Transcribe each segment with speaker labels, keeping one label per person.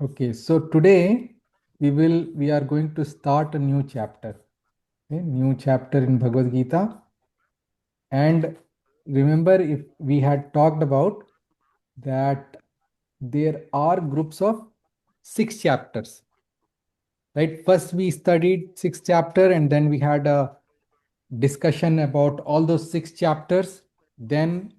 Speaker 1: Okay, so today we are going to start a new chapter. Okay, new chapter in Bhagavad Gita. And remember, if we had talked about that there are groups of 6 chapters, right? First we studied 6 chapter and then we had a discussion about all those 6 chapters. Then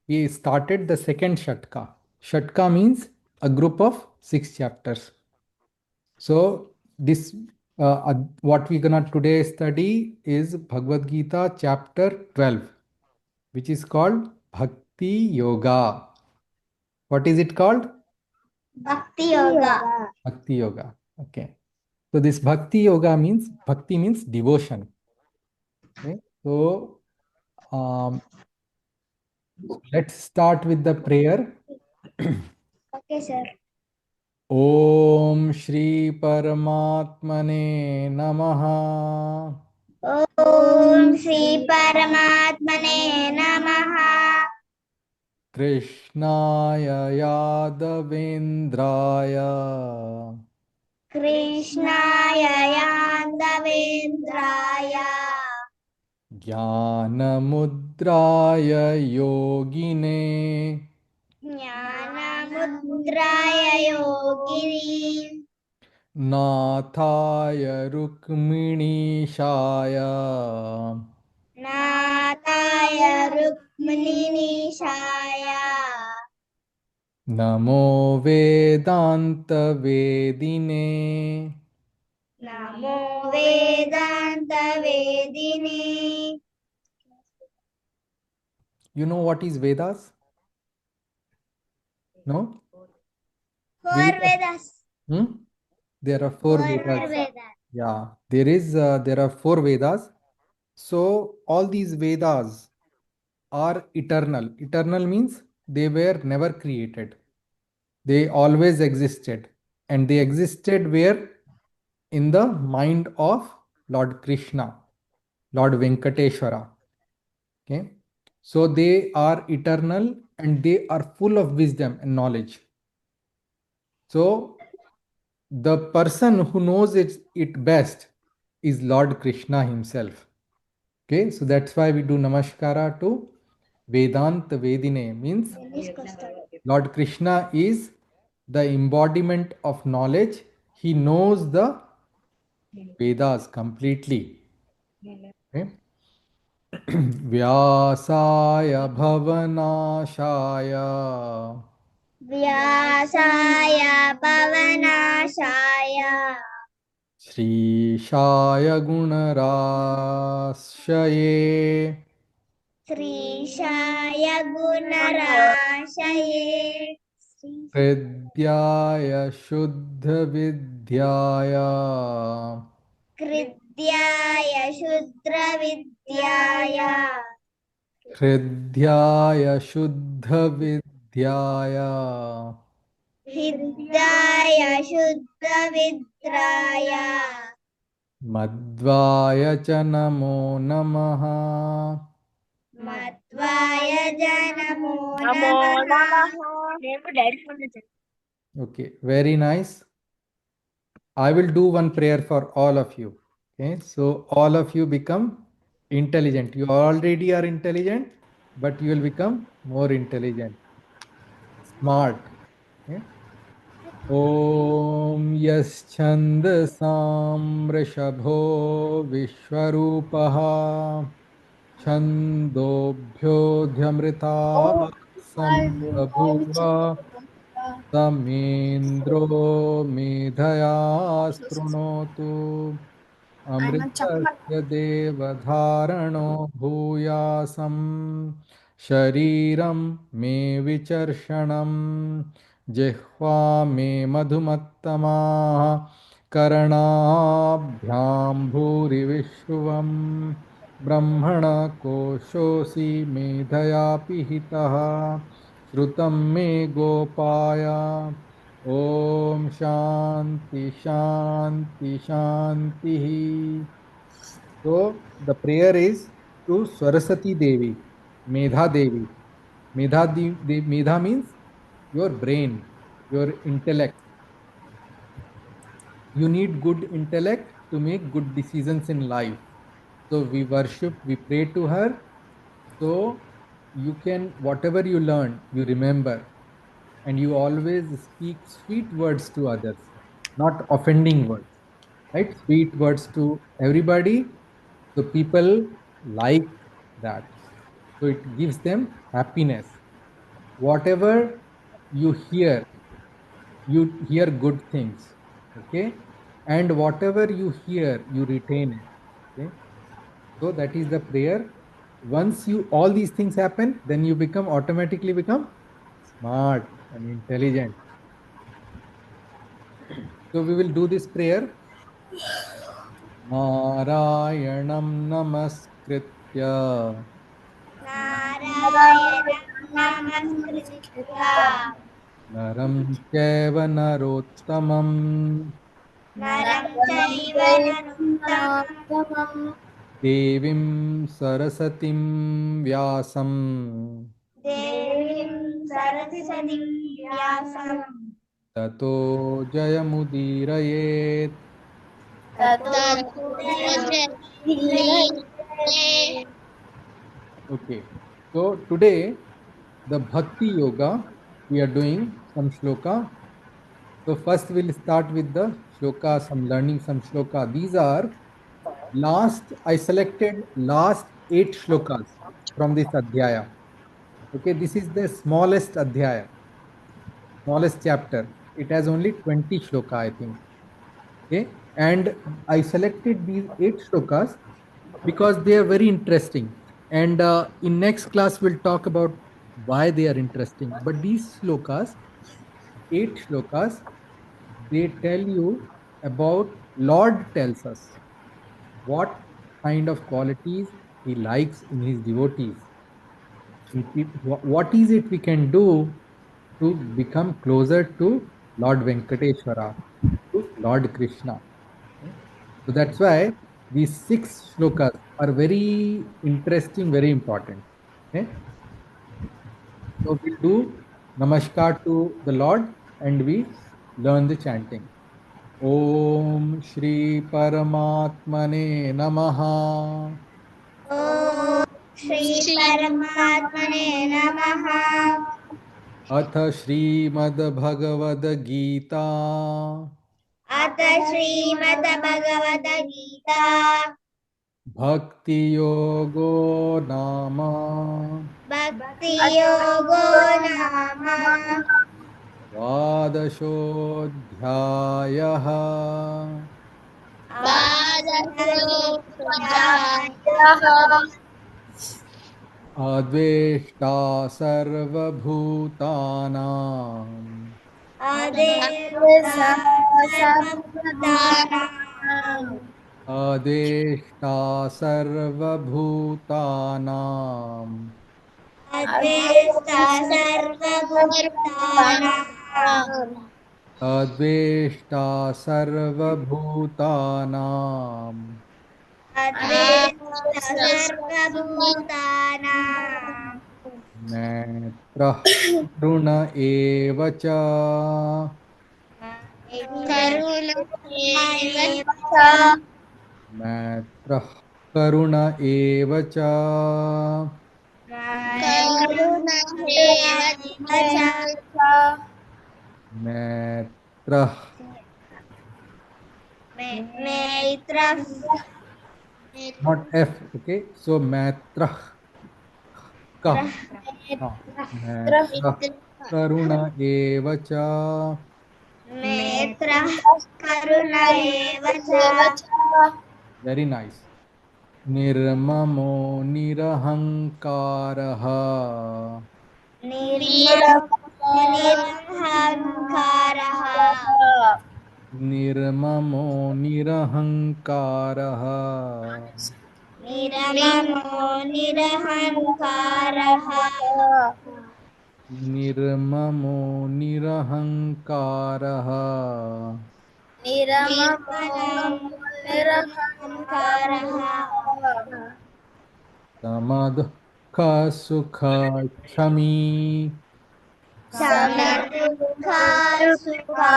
Speaker 1: we started the second Shatka. Shatka means a group of 6 chapters. So this what we're gonna today study is Bhagavad Gita chapter 12, which is called Bhakti Yoga. What is it called?
Speaker 2: Bhakti Yoga.
Speaker 1: Bhakti Yoga. Okay. So this Bhakti Yoga means Bhakti means devotion. Okay. So let's start with the prayer.
Speaker 2: Okay, sir.
Speaker 1: Om Shri Paramatmane Namaha.
Speaker 2: Om Shri Paramatmane Namaha.
Speaker 1: Krishnaya Yadavendraya
Speaker 2: Krishnaya Yandavendraya
Speaker 1: Jnanamudraya Yogine
Speaker 2: Jnanamudraya Yogini
Speaker 1: Nathaya Rukminishaya
Speaker 2: Nataya Rukminishaya
Speaker 1: Namo Vedanta Vedine.
Speaker 2: Namo Vedanta Vedini.
Speaker 1: You know what is Vedas? No?
Speaker 2: Four Vedas.
Speaker 1: Hmm? There are four Vedas. Yeah, there are 4 Vedas. So all these Vedas are eternal. Eternal means they were never created. They always existed. And they existed where? In the mind of Lord Krishna, Lord Venkateshwara. Okay. So they are eternal and they are full of wisdom and knowledge. So the person who knows it best is Lord Krishna himself. Okay, so that's why we do Namaskara to Vedanta Vedine, means Lord Krishna is the embodiment of knowledge. He knows the Vedas completely. Okay? Vyasaya Bhavanashaya
Speaker 2: Vyasaya Pavanashaya
Speaker 1: Shrishaya Gunarashaya
Speaker 2: Srishaya Gunarashaye
Speaker 1: Hridyaya Shuddha Vidyaya
Speaker 2: Krityaya Shudra Vidyaya
Speaker 1: Hridyaya Shuddha Vidyaya
Speaker 2: Hridaya Shudra Vidyaya
Speaker 1: Madhvaya cha namo namaha.
Speaker 2: Matvaya Janamo Namaha.
Speaker 1: Okay, very nice. I will do one prayer for all of you. Okay, so all of you become intelligent. You already are intelligent, but you will become more intelligent, smart. Okay. ॐ यश्छन्दसां वृषभो विश्वरूपः छन्दोभ्योऽध्यमृताः बभूव तमेन्द्रो मेधया शृणोतु अमृतस्य देवधारणो भूयासं शरीरं मे विचर्षणं जिह्वा मे मधुमत्तमाः कर्णाभ्यां भूरिविश्रुवं ब्रह्मणकोशोऽसि मेधया पिहितः श्रुतं मे गोपाय Om Shanti Shanti Shanti. So the prayer is to Saraswati Devi, Medha Devi. Medha means your brain, your intellect. You need good intellect to make good decisions in life. So we worship, we pray to her. So you can, whatever you learn, you remember, and you always speak sweet words to others, not offending words, right? Sweet words to everybody. So people like that. So it gives them happiness. Whatever you hear good things, okay? And whatever you hear, you retain it, okay? So that is the prayer. Once you all these things happen, then you automatically become smart and intelligent. So we will do this prayer. Narayanam namaskritya
Speaker 2: नारायणं नमस्कृत्य
Speaker 1: naram chaiva narottamam
Speaker 2: नरं चैव नरोत्तमं
Speaker 1: devim sarasatim vyasam
Speaker 2: देवीं सरस्वतीं व्यासं
Speaker 1: tato jayamudirayet.
Speaker 2: ततो जयमुदीरये।
Speaker 1: Okay. So today the Bhakti Yoga we are doing some shloka. So first we'll start with the shloka, some learning some shloka. These are I selected last 8 shlokas from this adhyaya. Okay, this is the smallest adhyaya, smallest chapter. It has only 20 shloka, I think. Okay, and I selected these 8 shlokas because they are very interesting. And in next class, we'll talk about why they are interesting. But these shlokas, 8 shlokas, they tell you about Lord tells us what kind of qualities he likes in his devotees. What is it we can do to become closer to Lord Venkateshwara, to Lord Krishna? Okay? So that's why these 6 shlokas are very interesting, very important. Okay? So we'll do Namaskar to the Lord and we learn the chanting. Om Shri Paramatmane Namaha.
Speaker 2: ॐ श्री परमात्मने नमः।
Speaker 1: अथ श्रीमद्भगवद्गीता
Speaker 2: अथ श्रीमद्भगवद्गीता
Speaker 1: भक्तियोगो नाम
Speaker 2: भक्तियोगो नाम
Speaker 1: द्वादशोऽध्यायः।
Speaker 2: द्वादशोऽध्यायः।
Speaker 1: अद्वेष्टा सर्वभूतानां
Speaker 2: अदेवता सर्वभूतानां
Speaker 1: अद्वेष्टा सर्वभूतानां
Speaker 2: अदेवता सर्वभूतानां
Speaker 1: अद्वेष्टा सर्वभूतानां
Speaker 2: अदेवता सर्वभूतानां
Speaker 1: मैत्रः करुण एव च
Speaker 2: करुण एव च
Speaker 1: मैत्रः करुण एव च
Speaker 2: करुण एव च
Speaker 1: मैत्रः
Speaker 2: मैत्रः
Speaker 1: not f, okay, so मैत्रः का मैत्रः करुण एव च
Speaker 2: मैत्रः करुण एव च
Speaker 1: very nice निर्ममो निरहङ्कारः
Speaker 2: निरहङ्कारः
Speaker 1: निर्ममो निरहङ्कारः
Speaker 2: निर्ममो निरहङ्कारः
Speaker 1: निर्ममो निरहङ्कारः
Speaker 2: निर्ममो निरहङ्कारः
Speaker 1: समदुःखसुखक्षमी sukha chami.
Speaker 2: Samadukha Sukha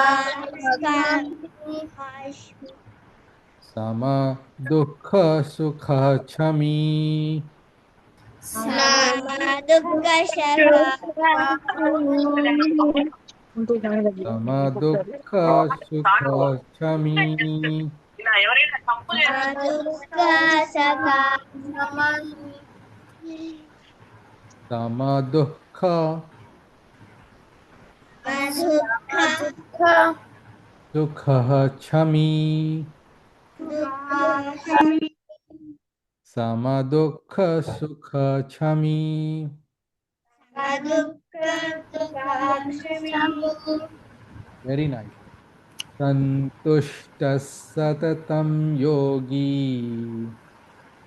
Speaker 1: Sama dukha sukha chami.
Speaker 2: Samadukha Shaka
Speaker 1: Sama dukha sukha chami.
Speaker 2: Samadukha Saka
Speaker 1: Sama dukha
Speaker 2: Madhukha
Speaker 1: sukha chami.
Speaker 2: Dukha
Speaker 1: Sama dukha sukha chami.
Speaker 2: Madhukha Sukha
Speaker 1: Very nice. Santushta satatam yogi.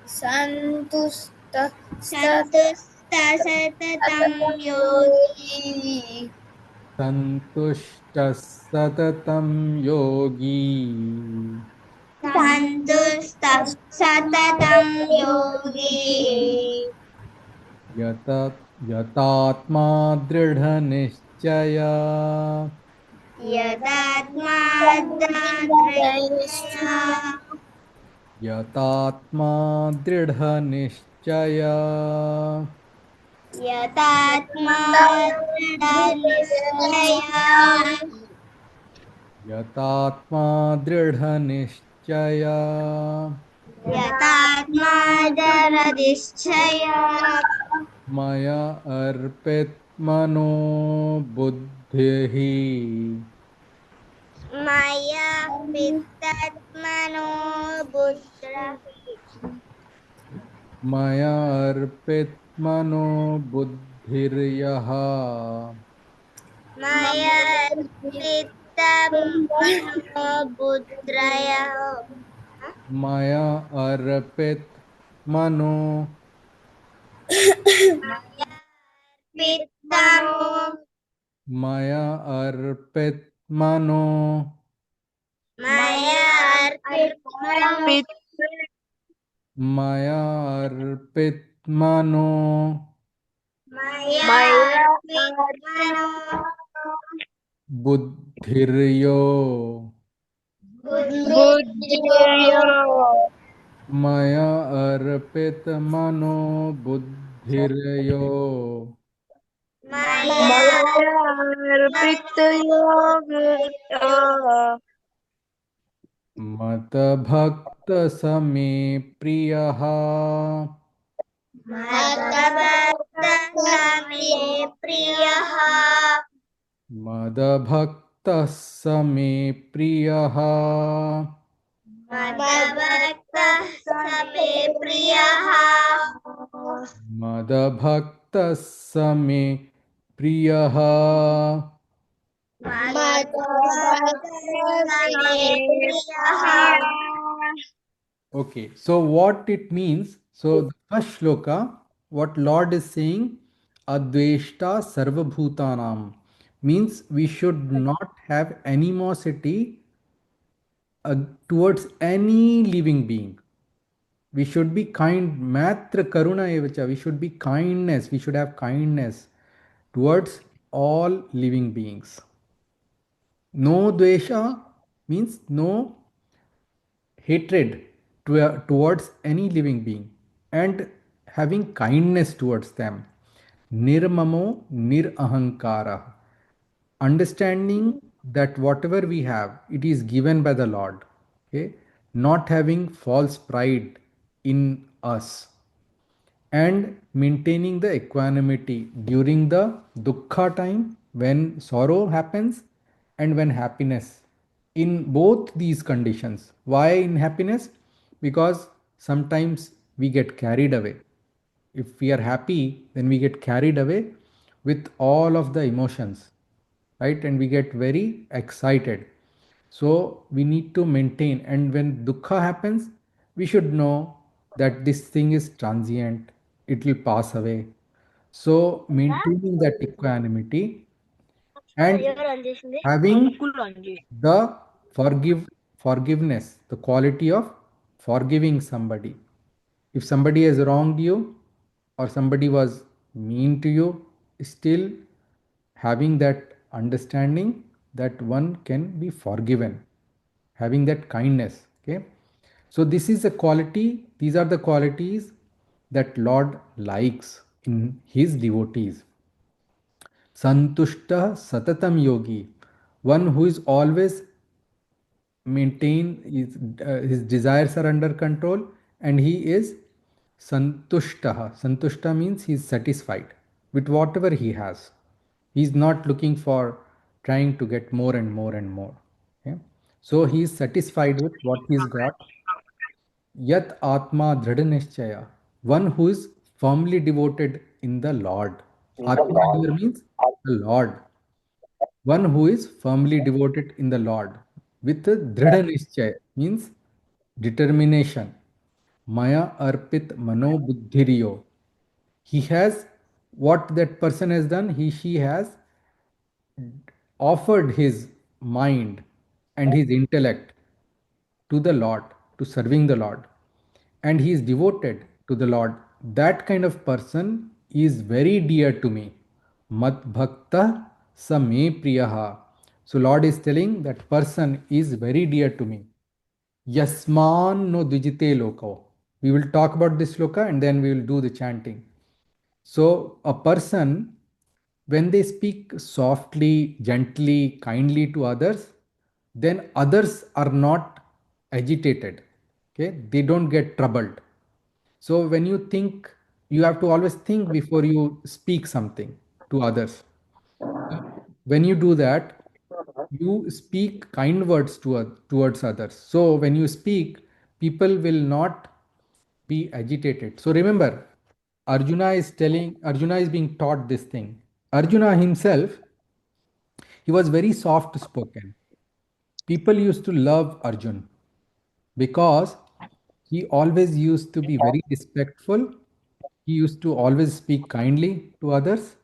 Speaker 2: Santusta Satatam Yogi
Speaker 1: Santushta satatam yogi.
Speaker 2: Santusta Satatam Yogi
Speaker 1: Yatatma dridha nischaya.
Speaker 2: Yadatma Dadrishya
Speaker 1: Yatatma dridha nischaya.
Speaker 2: Yatatma Dadrishya
Speaker 1: Yatatma dridha nischaya.
Speaker 2: Yatatma Dadrishya
Speaker 1: Maya arpit mano buddhi.
Speaker 2: Maya Pitatmano Buddha
Speaker 1: Maya arpit mano buddhiryaha.
Speaker 2: Maya Pitamano Buddhaya
Speaker 1: Maya arpit mano.
Speaker 2: Pitamo
Speaker 1: Maya arpit mano.
Speaker 2: Maya Pitmano
Speaker 1: Maya arpit mano.
Speaker 2: Maya Pitmano
Speaker 1: Buddhiryo.
Speaker 2: Buddhaya
Speaker 1: Maya arpit mano buddhiryo.
Speaker 2: Maya
Speaker 1: Mata bhakta same priyaha.
Speaker 2: Madhavakta Same Priyaha
Speaker 1: Mada bhakta same priyaha.
Speaker 2: Madhavakta Same Priyaha
Speaker 1: Mada bhakta same priyaha.
Speaker 2: Madhavakta Same Priyaha
Speaker 1: Okay, so what it means? So the first shloka, what Lord is saying, Adveshta Sarvabhutanam means we should not have animosity uh, towards any living being. We should be kind. Matra Karuna Evacha. We should be kindness. We should have kindness towards all living beings. No dvesha means no hatred towards any living being and having kindness towards them. Nirmamo nirahankara. Understanding that whatever we have, it is given by the Lord. Okay? Not having false pride in us and maintaining the equanimity during the dukkha time when sorrow happens and when happiness, in both these conditions. Why in happiness? Because sometimes we get carried away. If we are happy, then we get carried away with all of the emotions, right? And we get very excited. So we need to maintain. And when dukkha happens, we should know that this thing is transient, it will pass away. So maintaining that equanimity and having the forgiveness, the quality of forgiving somebody. If somebody has wronged you, or somebody was mean to you, still having that understanding that one can be forgiven, having that kindness. Okay, so this is a quality, these are the qualities that Lord likes in his devotees. Santushta satatam yogi, one who is always maintain his desires are under control, and he is santushtaha. Santushta means he is satisfied with whatever he has. He is not looking for trying to get more and more and more. Okay? So he is satisfied with what he's got. Yat atma dridhanishchaya, one who is firmly devoted in the Lord. Atma here means the Lord, one who is firmly devoted in the Lord with dridha nischay means determination. Maya arpit mano buddhiriyo. He has, what that person has done, she has offered his mind and his intellect to the Lord, to serving the Lord, and he is devoted to the Lord. That kind of person is very dear to me. Mat bhakta sa me priyaha. So Lord is telling that person is very dear to me. Yasman no dvijite loko. We will talk about this loka and then we will do the chanting. So a person, when they speak softly, gently, kindly to others, then others are not agitated. Okay, they don't get troubled. So when you think, you have to always think before you speak something to others. When you do that, you speak kind words towards others. So when you speak, people will not be agitated. So remember, Arjuna is being taught this thing. Arjuna himself, he was very soft spoken. People used to love Arjun because he always used to be very respectful. He used to always speak kindly to others,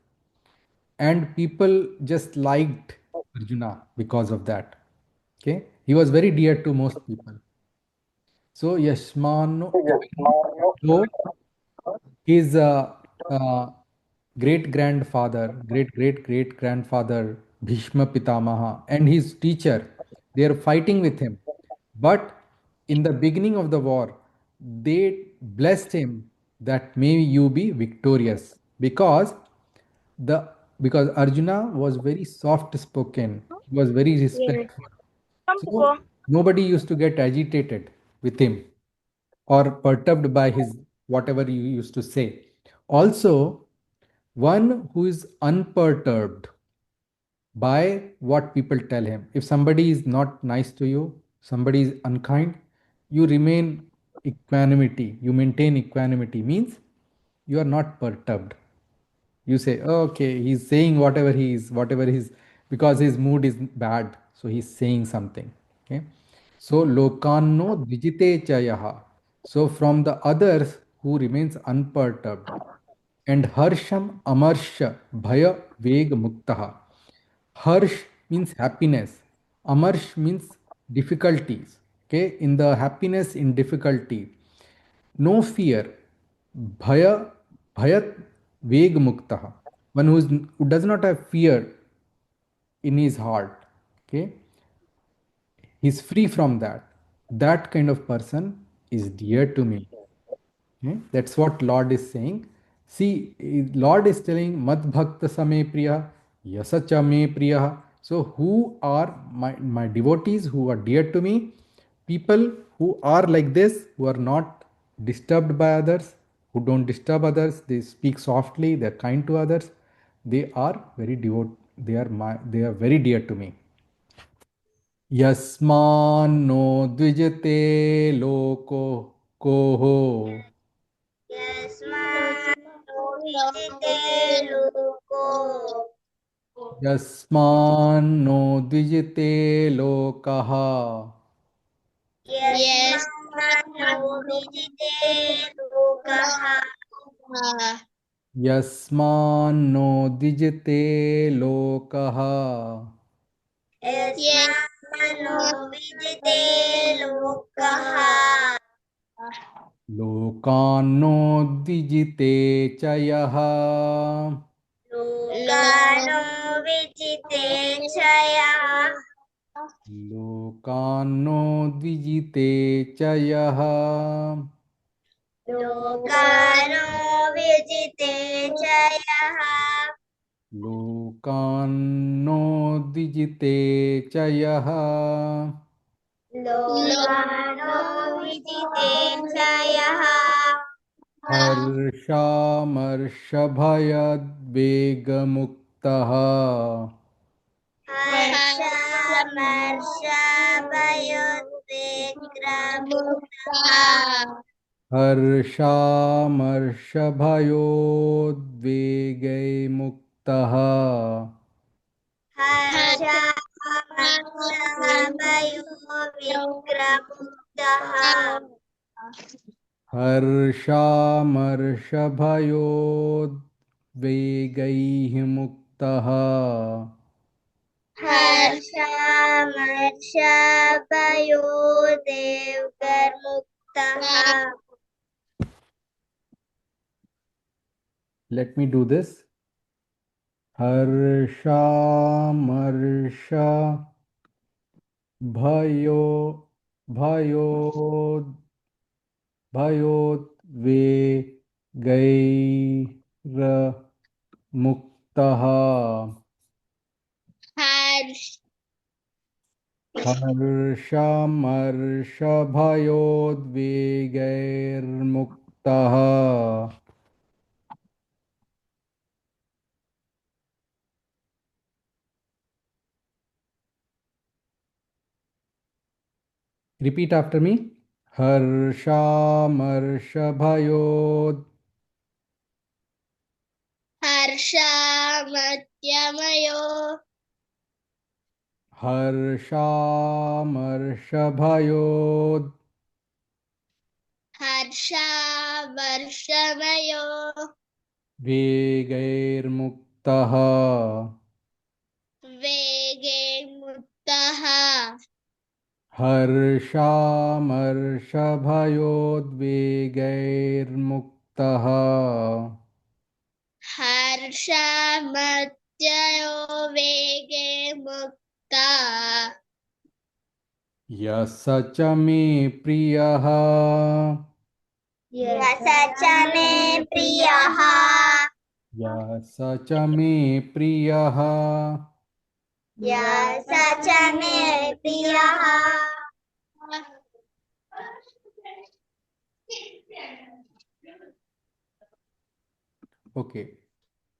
Speaker 1: and people just liked Arjuna because of that. Okay, he was very dear to most people. So Yashmano, even though his great grandfather, great grandfather Bhishma Pitamaha and his teacher, they are fighting with him. But in the beginning of the war, they blessed him that may you be victorious, the because Arjuna was very soft spoken, he was very
Speaker 2: Yes.
Speaker 1: respectful. So nobody used to get agitated with him or perturbed by his whatever you used to say. Also, one who is unperturbed by what people tell him. If somebody is not nice to you, somebody is unkind, you remain equanimity, you maintain equanimity, means you are not perturbed. You say, "Oh, okay, he's saying whatever he's, because his mood is bad, so he's saying something." Okay. So lokanno dvijite chayaha. So from the others who remains unperturbed. And harsham amarsha bhaya veg muktaha. Harsh means happiness. Amarsh means difficulties. Okay, in the happiness in difficulty, no fear. Bhaya, bhayat veg muktaha. One who does not have fear in his heart. Okay, he's free from that. That kind of person is dear to me. Okay? That's what Lord is saying. See, Lord is telling Mad Bhakta Same Priya, Yasacha Me Priya. So, who are my devotees who are dear to me? People who are like this, who are not disturbed by others, who don't disturb others, they speak softly, they're kind to others, they are very devout, they are very dear to me. यस्मान्नो द्विजते लोको कोहो
Speaker 2: Yasmano vijite loko.
Speaker 1: यस्मान्नो द्विजते लोकः
Speaker 2: Yasmano vijite lokaha.
Speaker 1: यस्मान्नो द्विजते लोकः
Speaker 2: Yasmano vijite lokaha.
Speaker 1: लोकान्नो द्विजिते च यः
Speaker 2: लोकानो विजितेच्छयः
Speaker 1: लोकान्नो द्विजिते च यः
Speaker 2: लोकानो विजितेच्छयः
Speaker 1: लोकान्नो द्विजिते च यः
Speaker 2: लोकानो विजितेच्छयः
Speaker 1: हर्षामर्षभयद्वेगमुक्तः
Speaker 2: हर्षामर्षभयोद्वेगमुक्तः
Speaker 1: हर्षामर्षभयोद्वेगैर्मुक्तः
Speaker 2: हर्षामर्षभयोद्विग्रमुक्तः
Speaker 1: हर्षामर्षभयोद्वेगैः मुक्तः
Speaker 2: हर्षामर्षभयोद्वेगमुक्तः
Speaker 1: Let me do this. हर्षामर्ष भयो भयोद् भयोद्वेगैर्मुक्तः
Speaker 2: हर्ष
Speaker 1: हर्षामर्षभयोद्वेगैर्मुक्तः Repeat after me. हर्षामर्षभयोद्
Speaker 2: हर्षामत्यमयो
Speaker 1: हर्षामर्षभयोद्
Speaker 2: हर्षामर्षमयो
Speaker 1: वेगैर्मुक्तः
Speaker 2: वेगे मुक्तः
Speaker 1: हर्षामर्षभयोद्वेगैर्मुक्तः
Speaker 2: हर्षामत्ययो वेगे मुक्ता
Speaker 1: यः स च मे प्रियः
Speaker 2: यस च मे प्रियः
Speaker 1: यः स च मे प्रियः
Speaker 2: यस च मे प्रियः
Speaker 1: ओके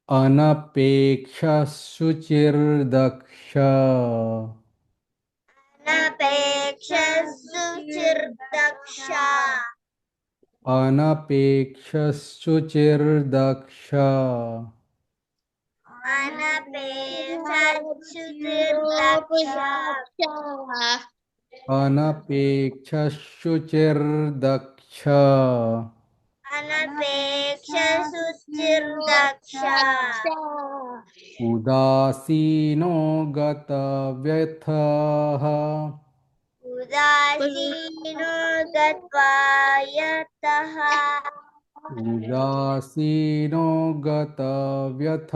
Speaker 1: अनपेक्षशुचिर्दक्ष
Speaker 2: अनपेक्षसुचिर्दक्षा
Speaker 1: अनपेक्षशुचिर्दक्ष
Speaker 2: अनपेक्षसुचिर्दक्षा
Speaker 1: अनपेक्षशुचिर्दक्ष
Speaker 2: अनपेक्षसुचिर्दक्षा
Speaker 1: उदासीनो गतव्यथः
Speaker 2: उदासीनो गत्वा यतः
Speaker 1: उदासीनो गतव्यथ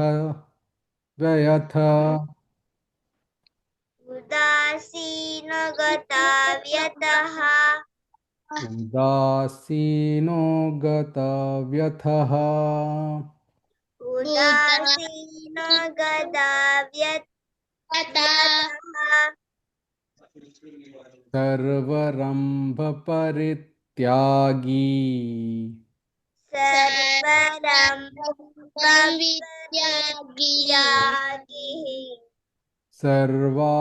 Speaker 1: व्ययथ
Speaker 2: उदासीनो गतव्यतः
Speaker 1: उदासीनो गतव्यथः
Speaker 2: उदासीनो गतव्यतः
Speaker 1: सर्वरम्भपरित्यागी
Speaker 2: सर्वरम्भपरित्यागी
Speaker 1: सर्वारम्भपरित्यागी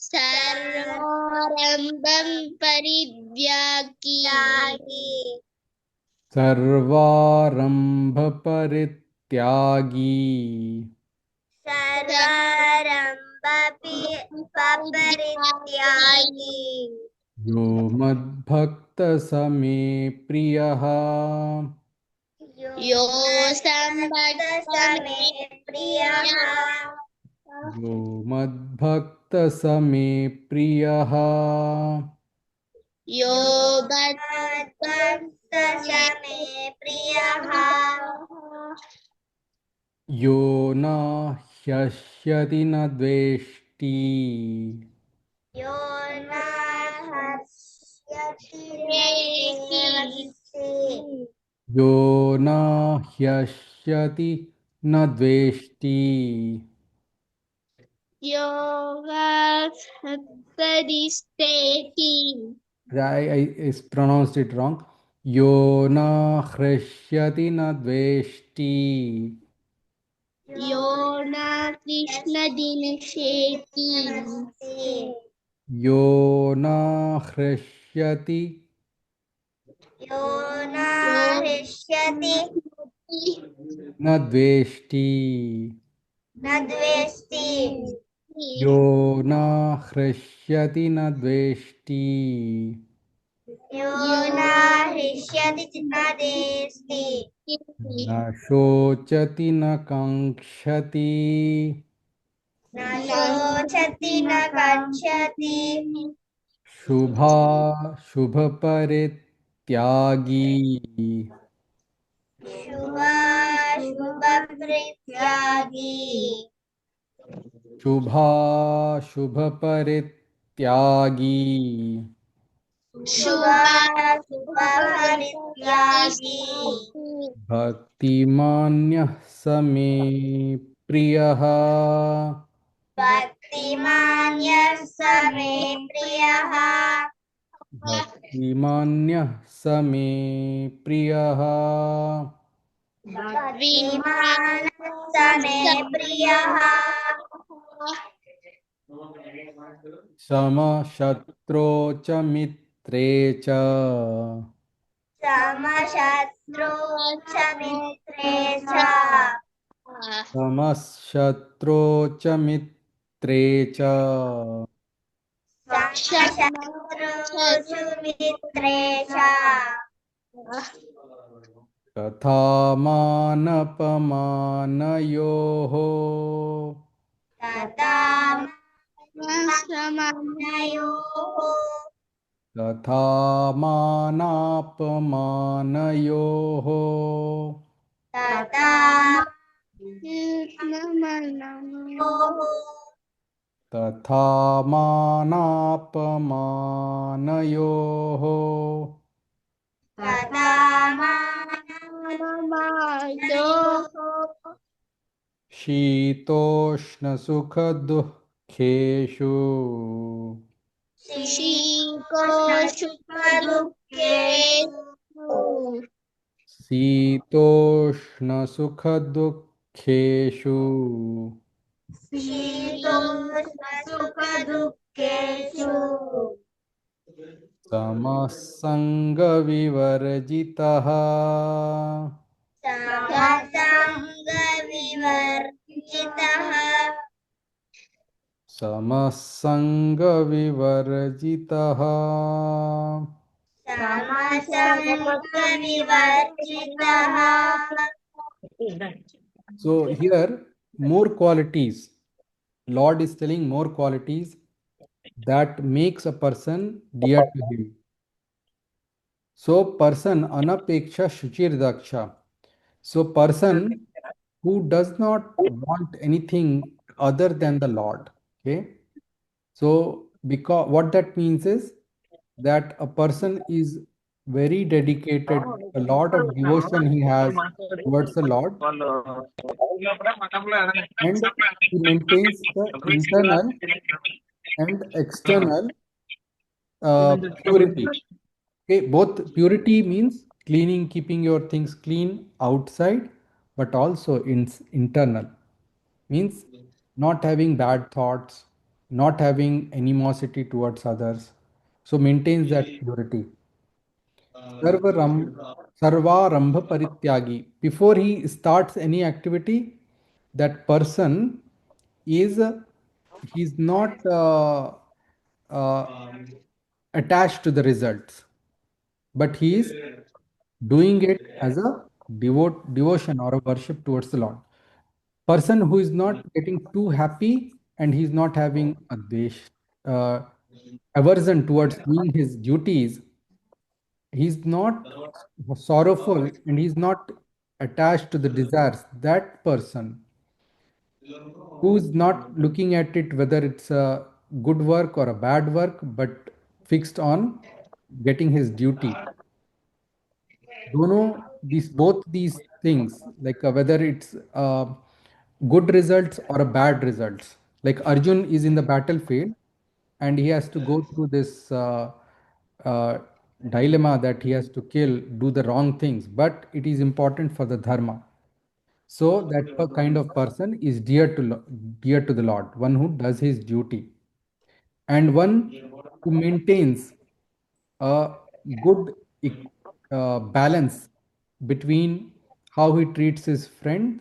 Speaker 2: सर्वारम्भं परित्यागी
Speaker 1: सर्वारम्भपरित्यागी
Speaker 2: सर्वारम्भपरित्यागी
Speaker 1: यो मद्भक्तः स मे प्रियः
Speaker 2: यो सम्भक्तः मे प्रियः
Speaker 1: यो मद्भक्तः स मे प्रियः
Speaker 2: यो मद्भक्तः मे प्रियः
Speaker 1: यो न ह्यस्यति न द्वेष्टि
Speaker 2: यो न हर्ष्यति
Speaker 1: यो न ह्यस्यति न द्वेष्टि
Speaker 2: योगस्तदिष्टेति
Speaker 1: I pronounced it wrong. Yo na hrishyati na dveshti.
Speaker 2: यो न कृष्णदिनशेति
Speaker 1: Yo na hrishyati
Speaker 2: यो न हृष्यति
Speaker 1: na dveshti.
Speaker 2: न द्वेष्टि
Speaker 1: Yo na hrishyati na dveshti.
Speaker 2: यो न हृष्यति न द्वेष्टि
Speaker 1: Na shochati na kankshati.
Speaker 2: न शोचति न काङ्क्षति
Speaker 1: Shubha shubha परित्यागी.
Speaker 2: शुभपरित्यागी
Speaker 1: शुभाशुभपरित्यागी
Speaker 2: शुभपरित्यागी
Speaker 1: भक्तिमान्यः स मे प्रियः
Speaker 2: भक्तिमान्यः स मे प्रियः
Speaker 1: भक्तिमान्यः स मे प्रियः
Speaker 2: भक्तिमानः स मे प्रियः
Speaker 1: समशत्रो च मित्रे च
Speaker 2: समशत्रौ च मित्रे च
Speaker 1: समशत्रो च मित्रे च
Speaker 2: समशत्रौ च मित्रे च
Speaker 1: तथा मानपमानयोः
Speaker 2: तथा समनयोः
Speaker 1: तथा मानापमानयोः
Speaker 2: तथा कृष्णमनयोः
Speaker 1: तथा मानापमानयोः
Speaker 2: तथा मानयोः
Speaker 1: शीतोष्णसुखदुःखेषु
Speaker 2: शीतोषुखदुःखेषु
Speaker 1: शीतोष्णसुखदुःखेषु
Speaker 2: शीतोष्णसुखदुःखेषु
Speaker 1: समः सङ्गविवर्जितः
Speaker 2: समसङ्गविवर्जितः
Speaker 1: समः सङ्गविवर्जितः
Speaker 2: समसङ्गविवर्जितः
Speaker 1: So here more qualities. Lord is telling more qualities that makes a person dear to him. So person anapeksha shuchir daksha. So person who does not want anything other than the Lord. Okay. So because what that means is that a person is very dedicated, a lot of devotion he has towards the Lord, and he maintains the internal and external purity. Okay, both purity means cleaning, keeping your things clean outside, but also internal means not having bad thoughts, not having animosity towards others. So maintains that purity. Sarvaram, Sarvarambha Parityagi. Before he starts any activity, that person is he's not uh, attached to the results, but he is doing it as a devotion or a worship towards the Lord. Person who is not getting too happy and he's not having a uh, aversion towards doing his duties, he's not sorrowful and he's not attached to the desires. That person who's not looking at it whether it's a good work or a bad work, but fixed on getting his duty. Dono, these both these things, like whether it's good results or a bad results. Like Arjun is in the battlefield and he has to go through this uh, dilemma that he has to kill, do the wrong things, but it is important for the dharma. So that kind of person is dear to the Lord, one who does his duty, and one who maintains a good balance between how he treats his friend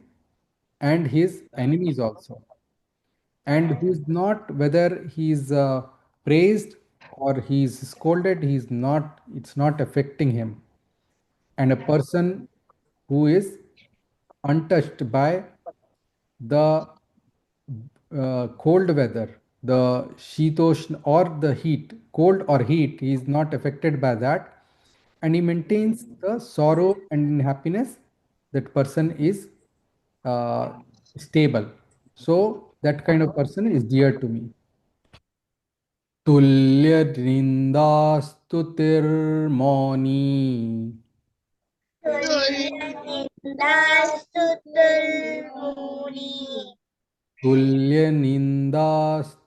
Speaker 1: and his enemies also, and who's not, whether he's praised or he's scolded, he's not, it's not affecting him, and a person who is untouched by the cold weather, the shitoshna or the heat, cold or heat, he is not affected by that, and he maintains the sorrow and happiness. That person is uh, stable. So that kind of person is dear to me. Tulya Nindastुतिर्मौनी
Speaker 2: तुल्यनिन्दास्तुतिर्मौनी
Speaker 1: तुल्य निंदास्तुतिर्मौनी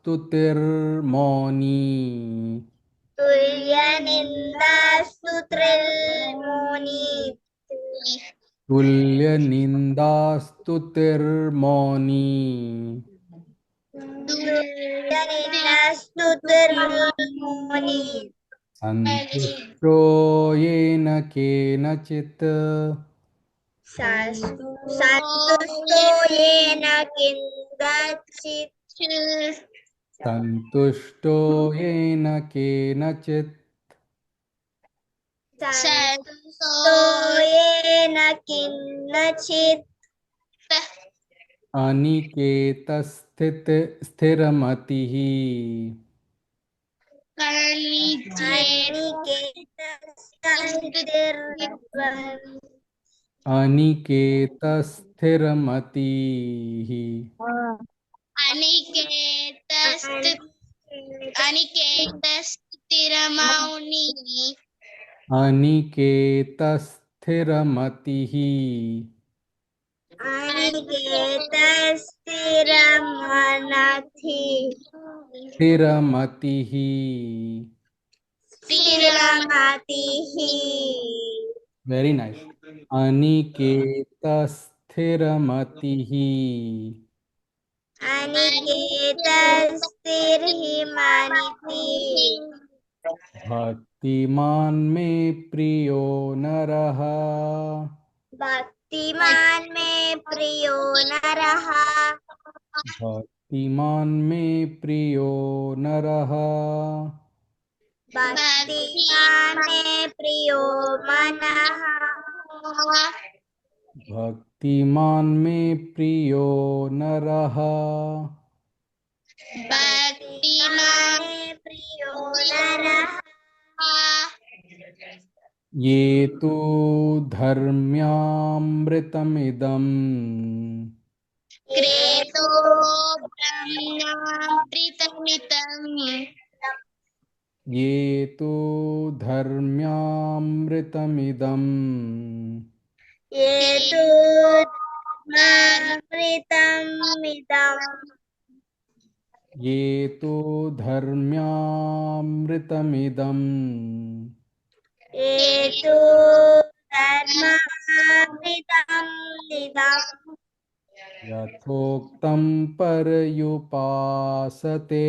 Speaker 2: तुल्यनिन्दास्तुतिर्मौनी
Speaker 1: तुल्य निंदास्तुतिर्मौनी
Speaker 2: तुल्यनिन्दास्तुतिर्मौनी
Speaker 1: संतुष्टो येन केनचित्
Speaker 2: सन्तुष्टो येन किञ्चित्
Speaker 1: संतुष्टो येन केनचित्
Speaker 2: सन्तुष्टो येन किञ्चित्
Speaker 1: अनिकेतस्थित स्थिरमतिः अनिकेतस्थिरमतिः
Speaker 3: अनिकेतस्थिरमौनी
Speaker 1: अनिकेतस्थिरमतिः
Speaker 2: अनिकेतस्थिरमनथि
Speaker 1: स्थिरमतिः
Speaker 2: स्थिरमतिः
Speaker 1: very nice अनिकेतस्थिरमतिः
Speaker 2: अनिकेतस्थिरमनिति
Speaker 1: भक्तिमान् मे प्रियो नरः
Speaker 2: भक्तिमान् मे प्रियो नरः
Speaker 1: भक्तिमान् मे प्रियो नरः
Speaker 2: भक्तिमान् मे प्रियो मनः
Speaker 1: भक्तिमान् मे प्रियो नरः
Speaker 2: भक्तिमान् मे प्रियो नरः
Speaker 1: ये तु धर्म्यामृतमिदम्
Speaker 3: क्रेतो ब्रह्मामृतमितम्
Speaker 1: ये तु धर्म्यामृतमिदम्
Speaker 2: ये तु धर्मामृतमिदम्
Speaker 1: ये तु धर्म्यामृतमिदम्
Speaker 2: ये तु धर्मामृतमिदम्
Speaker 1: यथोक्तं पर्युपासते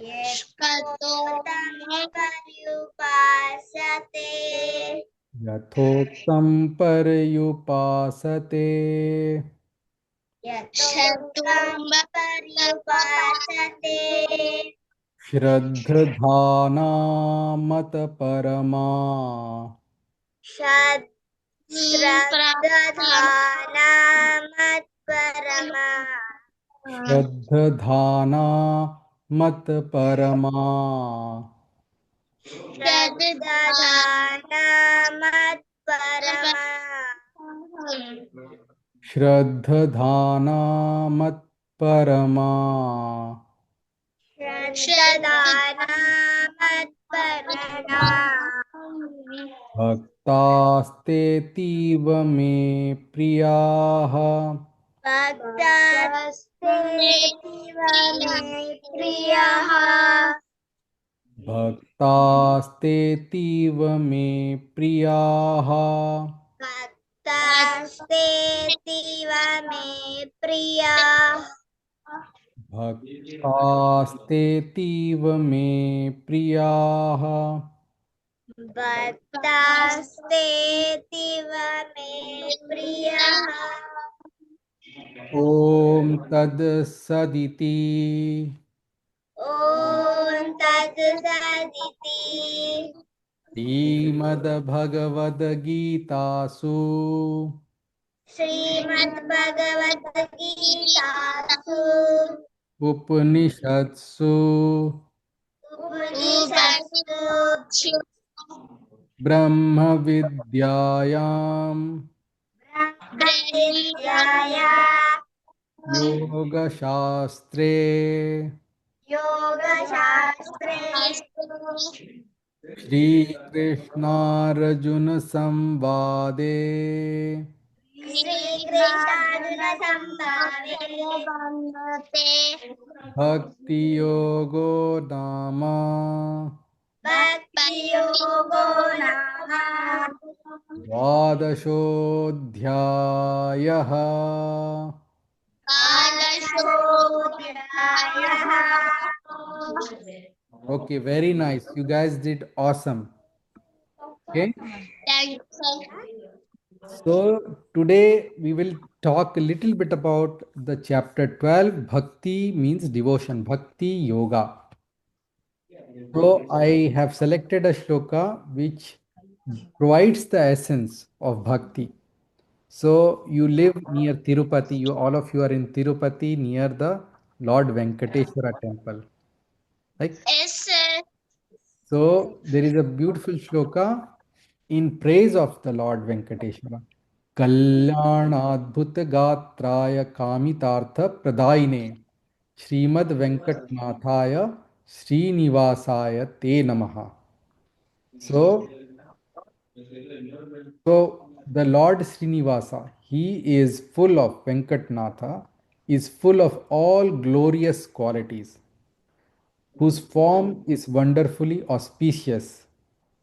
Speaker 2: यथोक्तं पर्युपासते
Speaker 1: यथोक्तं पर्युपासते
Speaker 2: यथोक्तं पर्युपासते
Speaker 1: श्रद्धधाना मतपरमा
Speaker 2: श्रद्धाना मत्परमा
Speaker 1: श्रद्धधाना मत्परमा
Speaker 2: श्रद्धाना मत्परमा
Speaker 1: श्रद्धधाना मत्परमा
Speaker 2: श्रद्धाना मत्परमा
Speaker 1: भक्तास्तेतीव मे प्रियाः
Speaker 2: भक्तास्तेतीव मे प्रियः
Speaker 1: भक्तास्तेतीव मे प्रियाः
Speaker 2: भक्तास्तेतीव मे प्रियः
Speaker 1: भक्तास्तेतीव मे प्रियाः
Speaker 2: भक्तास्तेतीव मे प्रियः
Speaker 1: ॐ तत्सदिति
Speaker 2: ॐ तत्सदिति
Speaker 1: श्रीमद्भगवद्गीतासु
Speaker 2: श्रीमद्भगवद्गीतासु
Speaker 1: उपनिषत्सु
Speaker 2: उपनिषत्सु
Speaker 1: ब्रह्मविद्यायां
Speaker 2: ब्रह्मविद्याया
Speaker 1: योगशास्त्रे
Speaker 2: योगशास्त्रे
Speaker 1: श्रीकृष्णार्जुनसंवादे
Speaker 2: श्रीकृष्णार्जुनसंवादे
Speaker 1: भक्तियोगो नाम
Speaker 2: भक्तियोगो नाम
Speaker 1: द्वादशोऽध्यायः
Speaker 2: द्वादशोऽध्यायः
Speaker 1: Okay, very nice. You guys did awesome. Okay. So today we will talk a little bit about the chapter 12. Bhakti means devotion. Bhakti yoga. So I have selected a shloka which provides the essence of bhakti. So you live near Tirupati. All of you are in Tirupati near the Lord Venkateshwara temple. Like,
Speaker 3: Yes, sir.
Speaker 1: so there is a beautiful shloka in praise of the Lord Venkateshwara. Kalyanadbhuta gatraya kamitartha pradayine Srimad Venkatnathaya Srinivasaya te namaha. So the Lord Srinivasa, he is full of Venkatnatha, is full of all glorious qualities, whose form is wonderfully auspicious,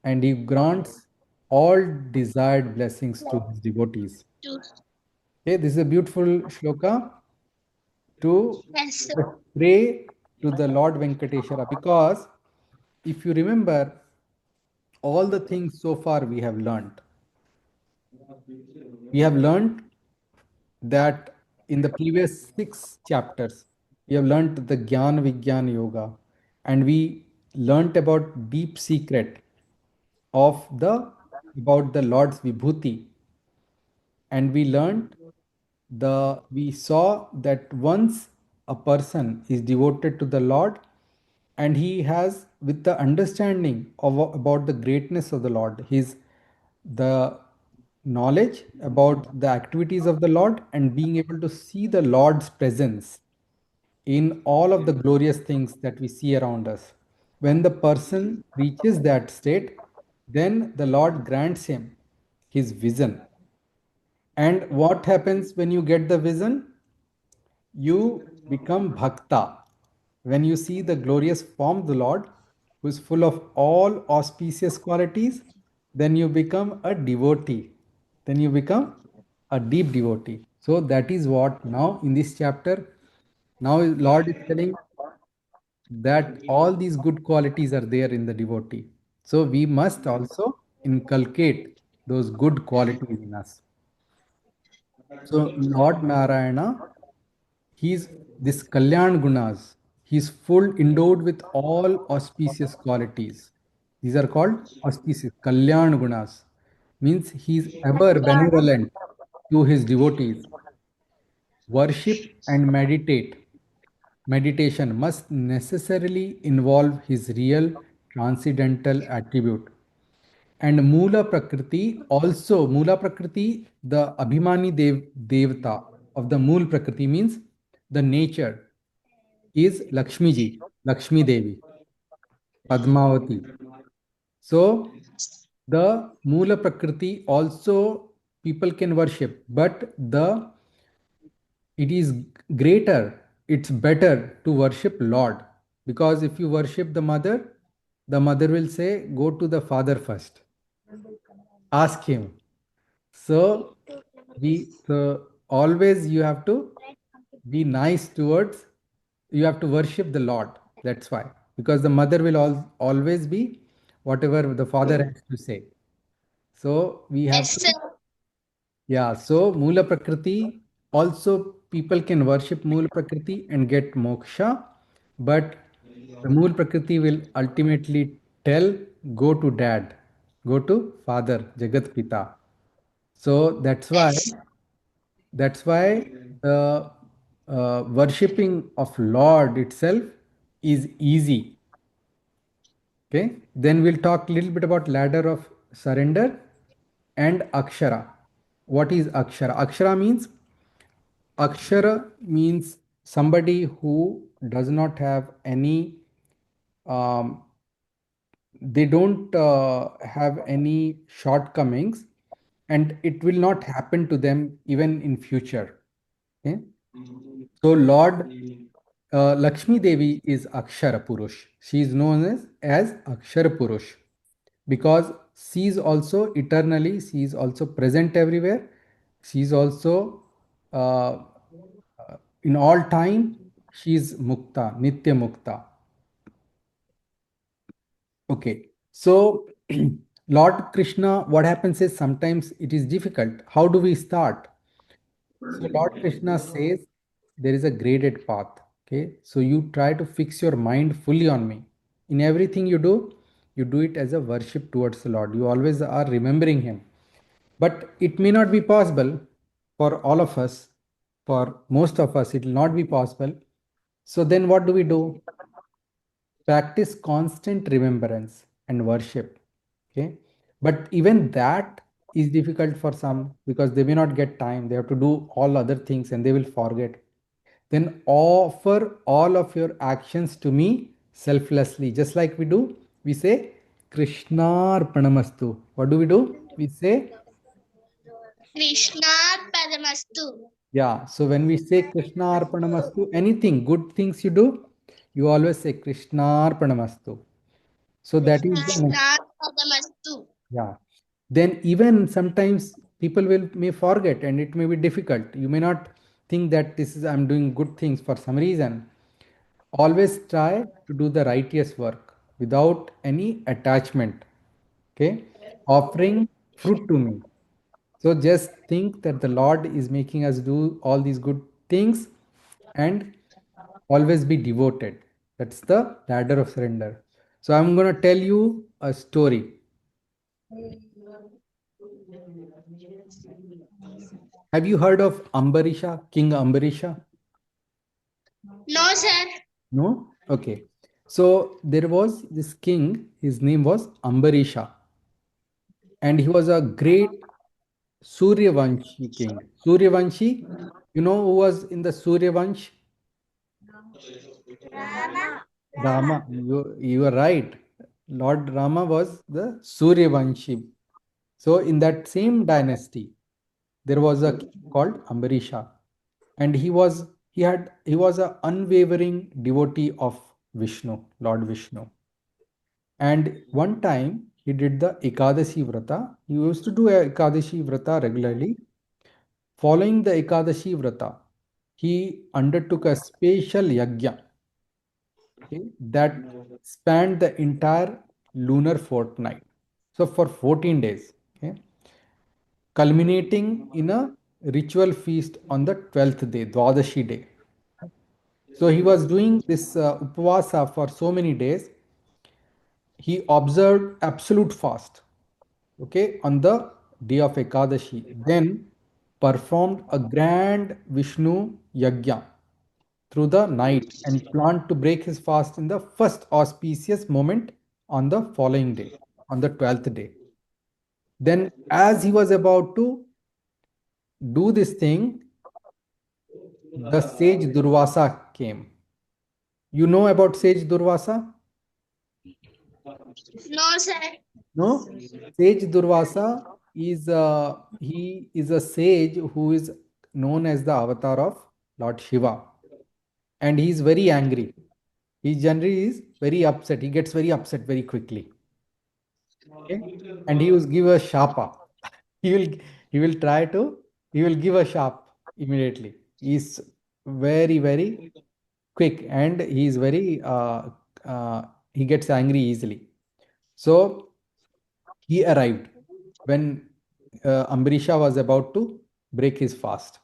Speaker 1: and he grants all desired blessings to his devotees. Okay, this is a beautiful shloka to
Speaker 3: Yes, sir.
Speaker 1: pray to the Lord Venkateshwara, because if you remember all the things so far we have learnt. We have learnt that in the previous 6 chapters, we have learnt the Gyan Vigyan Yoga, and we learnt about deep secret of about the Lord's Vibhuti, and we saw that once a person is devoted to the Lord, and he has, with the understanding of about the greatness of the Lord, the knowledge about the activities of the Lord, and being able to see the Lord's presence in all of the glorious things that we see around us. When the person reaches that state, then the Lord grants him his vision. And what happens when you get the vision? You become bhakta. When you see the glorious form of the Lord, who is full of all auspicious qualities, then you become a devotee. Then you become a deep devotee. So that is what now in this chapter, now Lord is telling that all these good qualities are there in the devotee. So we must also inculcate those good qualities in us. So Lord Narayana, he's this Kalyan Gunas. He's full endowed with all auspicious qualities. These are called auspicious Kalyan Gunas. means he's ever benevolent to his devotees. Worship and meditation must necessarily involve his real transcendental attribute. And Mula Prakriti, the Abhimani Devata of the Mool Prakriti means the nature is Lakshmi ji, Lakshmi Devi, Padmavati. So the Mula Prakriti also people can worship, but it is greater, it's better to worship Lord. Because if you worship the mother will say, go to the father first. Ask him. So always you have to be nice towards, you have to worship the Lord. That's why. Because the mother will always be whatever the father has to say. So we have
Speaker 3: Yes,
Speaker 1: to,
Speaker 3: sir.
Speaker 1: yeah. So Mula Prakriti, also people can worship Mula Prakriti and get moksha, but the Mula Prakriti will ultimately tell, go to dad, go to father, Jagat Pita. So
Speaker 3: Yes.
Speaker 1: that's why the worshipping of Lord itself is easy. Okay. Then we'll talk a little bit about ladder of surrender and Akshara. What is Akshara? Akshara means somebody who does not have any um, they don't have any shortcomings, and it will not happen to them even in future. Okay. So Lord Lakshmi Devi is Akshara Purush. She is known as Akshara Purush because she is also eternally, she is also present everywhere. She is also uh, in all time, she is Mukta, Nitya Mukta. Okay. So Lord Krishna, what happens is sometimes it is difficult. How do we start? So Lord Krishna says there is a graded path. Okay. So you try to fix your mind fully on me. In everything you do it as a worship towards the Lord. You always are remembering Him. But it may not be possible for all of us. For most of us, it will not be possible. So then what do we do? Practice constant remembrance and worship. Okay. But even that is difficult for some because they may not get time. They have to do all other things and they will forget. Then offer all of your actions to me selflessly. Just like we say, Krishnar Pranamastu. What do? We say,
Speaker 3: Krishna Padamastu.
Speaker 1: yeah. So when we say Krishna Arpanamastu, anything, good things you do, you always say Krishna Arpanamastu. So that is the next.
Speaker 3: Krishna Padamastu.
Speaker 1: Yeah. Then even sometimes people will may forget and it may be difficult. You may not think that this is I'm doing good things for some reason. Always try to do the righteous work without any attachment. Okay. Offering fruit to me. So just think that the Lord is making us do all these good things and always be devoted. That's the ladder of surrender. So I'm going to tell you a story. Have you heard of Ambarisha, King Ambarisha?
Speaker 3: No, sir.
Speaker 1: No? Okay. So there was this king, his name was Ambarisha, and he was a great Suryavanshi king. Suryavanshi, you know who was in the Suryavansh? Rama. You are right. Lord Rama was the Suryavanshi. So in that same dynasty, there was a king called Ambarisha, and he was an unwavering devotee of Vishnu, Lord Vishnu. And one time he did the Ekadashi Vrata. He used to do a Ekadashi Vrata regularly. Following the Ekadashi Vrata, he undertook a special yajna, okay, that spanned the entire lunar fortnight. So for 14 days, okay, culminating in a ritual feast on the 12th day, Dwadashi day. So he was doing this upavasa for so many days. He observed absolute fast, okay, on the day of Ekadashi, then performed a grand Vishnu yajna through the night and planned to break his fast in the first auspicious moment on the following day, on the 12th day. Then, as he was about to do this thing, the sage Durvasa came. You know about sage Durvasa?
Speaker 3: No, sir.
Speaker 1: No? Sage Durvasa he is a sage who is known as the avatar of Lord Shiva. And he is very angry. He generally is very upset. He gets very upset very quickly. Okay? And he will give a shapa. He will he will try to he will give a sharp immediately. He is very quick and he is very he gets angry easily. So he arrived when Ambarisha was about to break his fast.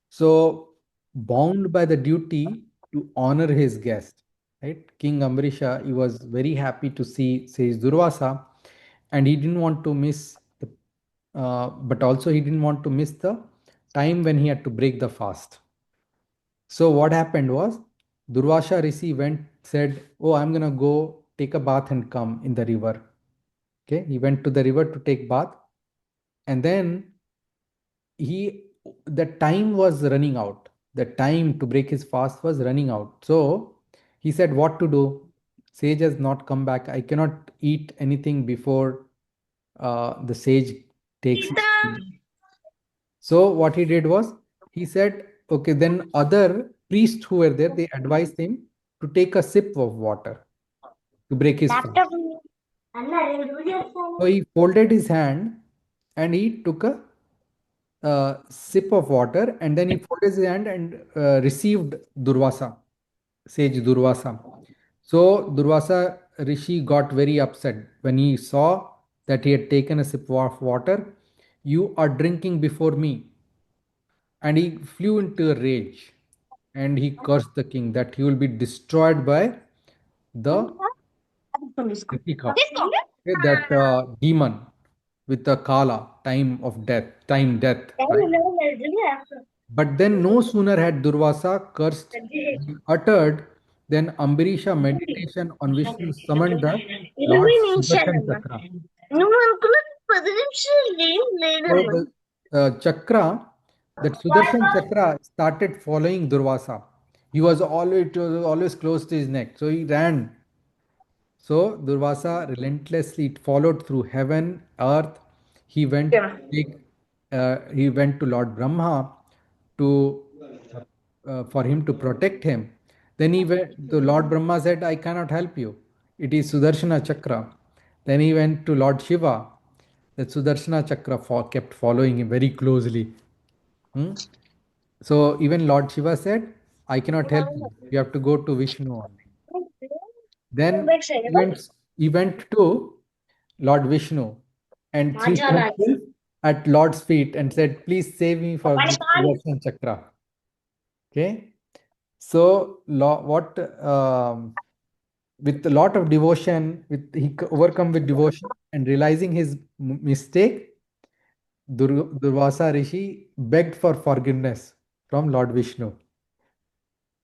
Speaker 1: So, bound by the duty to honor his guest, right? King Ambarisha, he was very happy to see Sage Durvasa, and he didn't want to miss the, but also he didn't want to miss the time when he had to break the fast. So what happened was, Durvasa Rishi said, "Oh, I'm gonna go take a bath and come in the river." Okay, he went to the river to take bath, and then he the time was running out. The time to break his fast was running out. So he said, "What to do? Sage has not come back. I cannot eat anything before the sage takes his food." So what he did was he said, "Okay." Then other priests who were there, they advised him to take a sip of water to break his fast. So he folded his hand and he took a sip of water, and then he folded his hand and received Durvasa, sage Durvasa. So Durvasa Rishi got very upset when he saw that he had taken a sip of water. "You are drinking before me." And he flew into a rage and he cursed the king that he will be destroyed by the Ritika, okay, that demon with the Kala, time death, right? But then no sooner had Durvasa cursed and uttered than Ambarisha meditation on Vishnu summoned the Lord Sudarshan Chakra. So the chakra, that Sudarshan Chakra started following Durvasa. It was always close to his neck. So he ran. So Durvasa relentlessly followed through heaven, earth. He went he went to Lord Brahma to for him to protect him. Then he went to Lord Brahma said, "I cannot help you. It is Sudarshana Chakra." Then he went to Lord Shiva. The Sudarshana Chakra kept following him very closely. Hmm? So even Lord Shiva said, "I cannot help you. You have to go to Vishnu only." Then he went to Lord Vishnu and threw himself at Lord's feet and said, "Please save me for the Sudarshan Chakra." Okay. So, with a lot of devotion, he overcome with devotion and realizing his mistake, Durvasa Rishi begged for forgiveness from Lord Vishnu.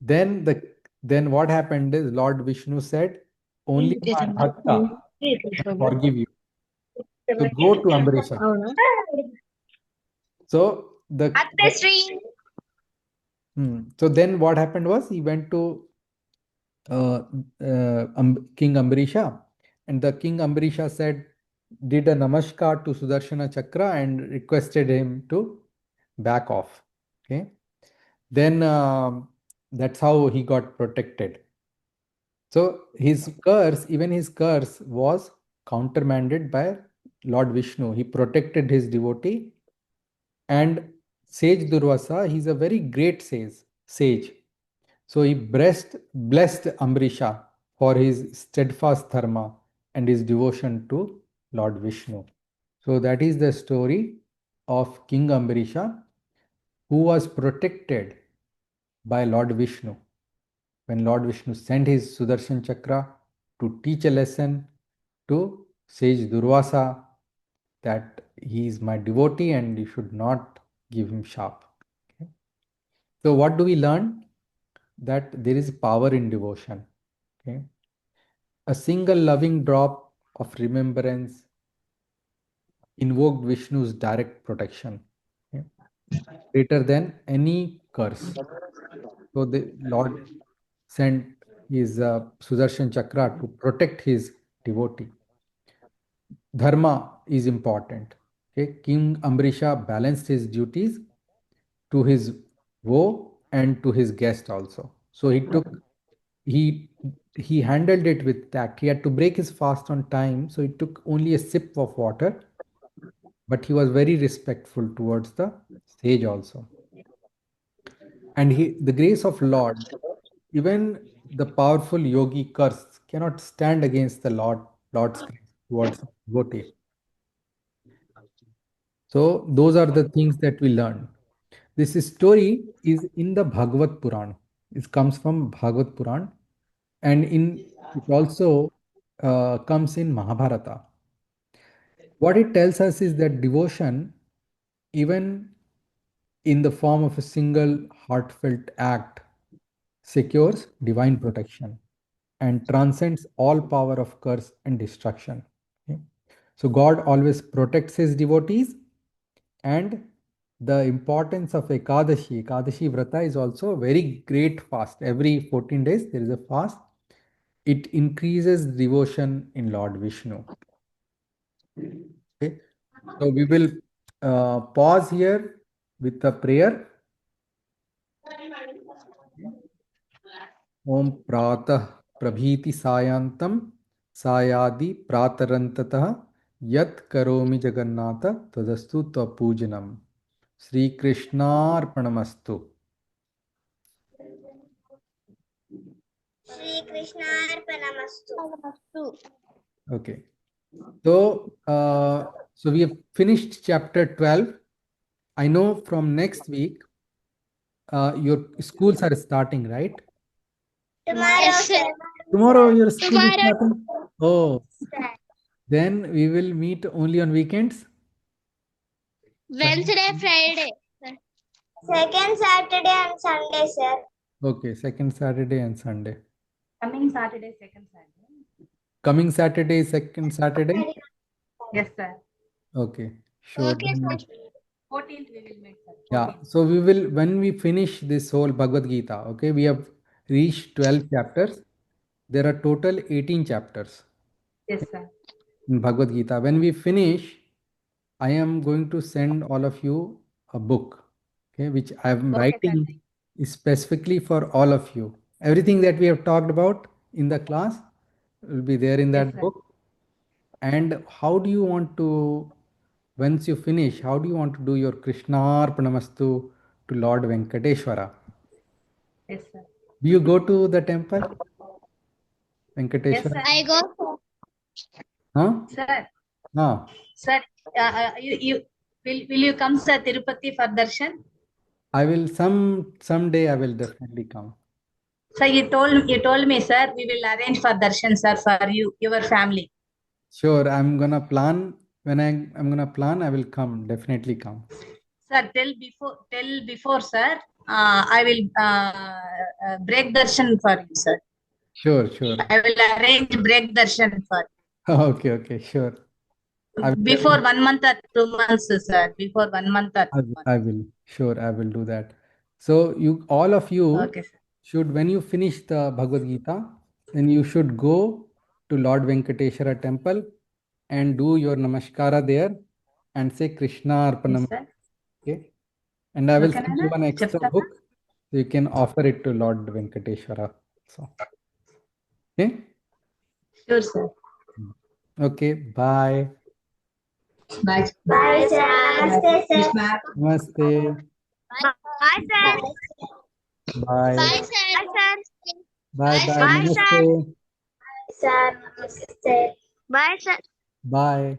Speaker 1: Then what happened is Lord Vishnu said, "Only my bhakta can forgive you. So go to Ambarisha." So so then what happened was he went to King Ambarisha, and the King Ambarisha did a namaskar to Sudarshana Chakra and requested him to back off. Okay. Then that's how he got protected. So even his curse was countermanded by Lord Vishnu. He protected his devotee. And Sage Durvasa, he's a very great sage. So he blessed Ambarisha for his steadfast dharma and his devotion to Lord Vishnu. So that is the story of King Ambarisha, who was protected by Lord Vishnu. When Lord Vishnu sent his Sudarshan Chakra to teach a lesson to sage Durvasa, that he is my devotee and you should not give him sharp. Okay? So what do we learn? That there is power in devotion. Okay? A single loving drop of remembrance invoked Vishnu's direct protection, okay, greater than any curse. So the Lord sent his Sudarshan Chakra to protect his devotee. Dharma is important. Okay? King Ambrisha balanced his duties to his woe and to his guest also. So he he handled it with tact. He had to break his fast on time, so he took only a sip of water, but he was very respectful towards the sage also. And the grace of Lord, even the powerful yogi curse cannot stand against the Lord's grace towards devotee. So those are the things that we learn. This story is in the Bhagavad Puran. It comes from Bhagavad Puran, and it also comes in Mahabharata. What it tells us is that devotion, even in the form of a single heartfelt act, secures divine protection and transcends all power of curse and destruction. Okay? So God always protects his devotees, and the importance of Ekadashi Vrata is also a very great fast. Every 14 days there is a fast. It increases devotion in Lord Vishnu. Okay? So we will pause here with a prayer. Om Pratah Prabhiti Sayantam Sayadi Pratarantataha Yat Karomi Jagannatha Tadastu Tvapujanam. Sri Krishnarpanamastu.
Speaker 2: Shri Krishnarpanamastu.
Speaker 1: Okay. So, so we have finished chapter 12. I know from next week, your schools are starting, right?
Speaker 2: Tomorrow,
Speaker 3: Yes, sir.
Speaker 1: Tomorrow your school is
Speaker 3: Tomorrow.
Speaker 1: starting? Oh, then we will meet only on weekends?
Speaker 3: Wednesday, Friday.
Speaker 2: second Saturday and Sunday, sir.
Speaker 1: Okay, second Saturday and Sunday.
Speaker 4: Coming Saturday, second Saturday.
Speaker 1: Coming Saturday, second Saturday?
Speaker 4: Yes, sir.
Speaker 1: Okay, sure.
Speaker 3: Okay,
Speaker 1: Then-
Speaker 3: sir.
Speaker 4: 14th we will meet, sir.
Speaker 1: Yeah,
Speaker 4: 14th.
Speaker 1: so we will, when we finish this whole Bhagavad Gita, okay, we have reached 12 chapters. There are total 18 chapters
Speaker 4: Yes, sir.
Speaker 1: in Bhagavad Gita. When we finish, I am going to send all of you a book, okay, which I am
Speaker 4: Okay,
Speaker 1: writing specifically for all of you. Everything that we have talked about in the class will be there in
Speaker 4: Yes,
Speaker 1: that
Speaker 4: sir.
Speaker 1: book. And how do you want to, once you finish, how do you want to do your Krishnarpanamastu to Lord Venkateshwara?
Speaker 4: Yes, sir.
Speaker 1: Do you go to the temple,
Speaker 4: Yes,
Speaker 1: Venkateshwara?
Speaker 4: sir.
Speaker 3: I go.
Speaker 1: Huh?
Speaker 4: Sir,
Speaker 1: Ah,
Speaker 4: sir, will you come, sir, Tirupati for darshan?
Speaker 1: I will someday I will definitely come.
Speaker 4: Sir, you told me, sir, we will arrange for darshan, sir, for you, your family.
Speaker 1: Sure, I'm gonna plan. When I'm gonna plan, I will come, definitely come.
Speaker 4: Sir, tell before, sir. I will break darshan for you, sir.
Speaker 1: Sure, sure.
Speaker 4: I will arrange break darshan for
Speaker 1: Okay, sure. I will
Speaker 4: before 1 month or 2 months, sir. Before 1 month or 2 months.
Speaker 1: I will. Sure, I will do that. So you, all of you,
Speaker 4: Okay, sir.
Speaker 1: should, when you finish the Bhagavad Gita, then you should go to Lord Venkateshwara temple and do your namaskara there and say Krishna Arpanam.
Speaker 4: Yes, sir.
Speaker 1: Okay. And I will
Speaker 4: Okay,
Speaker 1: send you
Speaker 4: Nana.
Speaker 1: one extra
Speaker 4: Cheptana.
Speaker 1: book so you can offer it to Lord Venkateshwara. So, okay.
Speaker 4: Sure, sir.
Speaker 1: Okay. Bye.
Speaker 4: Bye.
Speaker 2: Bye, sir. Namaste, sir.
Speaker 4: Krishna.
Speaker 1: Namaste.
Speaker 2: Bye, sir.
Speaker 1: Bye.
Speaker 3: Bye, sir.
Speaker 1: Bye. Bye.
Speaker 3: Bye, sir.
Speaker 1: Namaste.
Speaker 2: Sir, namaste. Bye, sir.
Speaker 1: Bye.